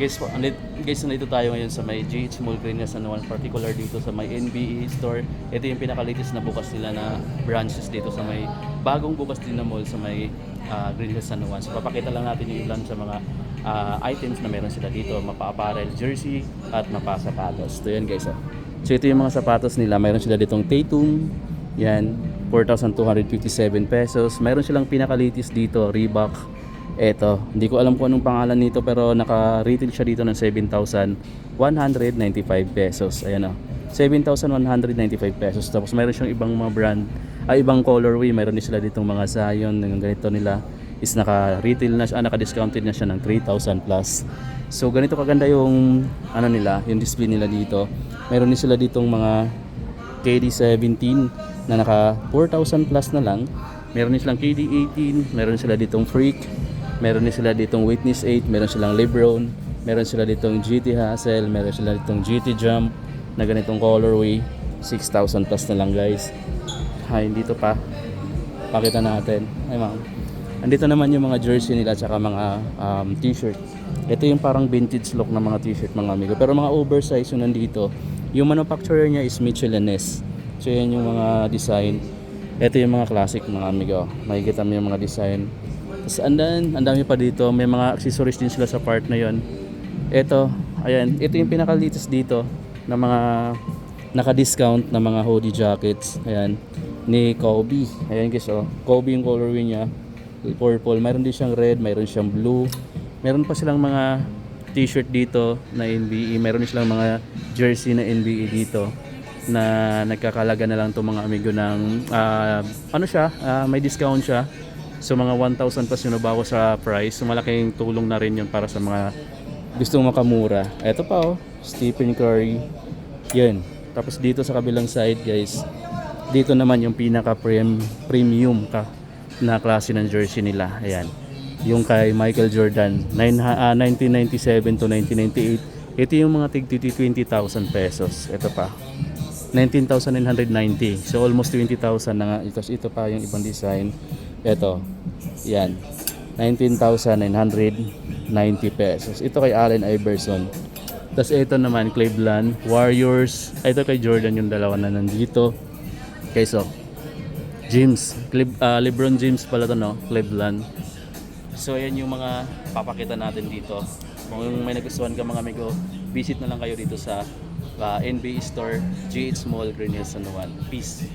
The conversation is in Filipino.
Guys, nandito tayo ngayon sa may GH Mall Green Hills San Juan, particular dito sa may NBE store. Ito yung pinaka-latest na bukas nila na branches dito sa may bagong bukas din na mall sa may Green Hills San Juan. So papakita lang natin yung ilan sa mga items na meron sila dito, mapa-apparel, jersey at mapa-sapatos. Ito yan guys. So ito yung mga sapatos nila, meron sila ditong Tatum, yan, 4,257 pesos. Meron silang pinaka-latest dito, Reebok. Eto, hindi ko alam kung anong pangalan nito pero naka-retail siya dito ng 7,195 pesos. Ayan o, 7,195 pesos. Tapos meron siyang ibang mga brand, ibang colorway. Meron din sila ditong mga Zion, ng ganito nila is naka-retail na siya, naka-discounted na siya ng 3,000 plus. So ganito kaganda yung ano nila, yung display nila dito. Meron din sila ditong mga KD17 na naka 4,000 plus na lang. Meron din silang KD18, meron sila ditong Freak, meron din sila ditong Witness 8, meron silang Lebron, meron sila ditong GT Hustle, meron sila ditong GT Jump na ganitong colorway, 6,000 plus na lang guys. Ay, dito pa, pakita natin. Ay ma'am, andito naman yung mga jersey nila at saka mga t-shirt. Ito yung parang vintage look na mga t-shirt mga amigo, pero mga oversize yung nandito. Yung manufacturer niya is Mitchell & Ness. So yan yung mga design. Ito yung mga classic mga amigo, makikita mo yung mga design. Tapos ang dami pa dito, may mga accessories din sila sa part na yon. Ito, ayan, ito yung pinaka-latest dito na mga naka-discount na mga hoodie jackets. Ayan, ni Kobe. Ayan guys, oh, Kobe yung colorway niya, purple. Mayroon din siyang red, mayroon siyang blue. Meron pa silang mga t-shirt dito na NBE. Meron din silang mga jersey na NBE dito na nagkakalaga na lang to mga amigo ng ano siya, may discount siya. So mga 1,000 plus yung nabawas sa price. So malaking tulong na rin yun para sa mga gustong makamura. Ito pa oh, Stephen Curry. Yun. Tapos dito sa kabilang side guys, dito naman yung pinaka premium na klase ng jersey nila. Ayan. Yung kay Michael Jordan, 1997 to 1998. Ito yung mga tig 20,000 pesos. Ito pa, 19,990. So almost 20,000 na nga. Ito pa yung ibang design. Ito, yan, 19,990 pesos. Ito kay Allen Iverson. Tapos ito naman, Cleveland Warriors. Ito kay Jordan, yung dalawa na nandito. Okay, so James, Lebron James pala to, no? Cleveland. So ayan yung mga papakita natin dito. Kung may nagustuhan ka mga amigo, visit na lang kayo dito sa NBE Store, GH Mall, Green Hills San Juan. Peace.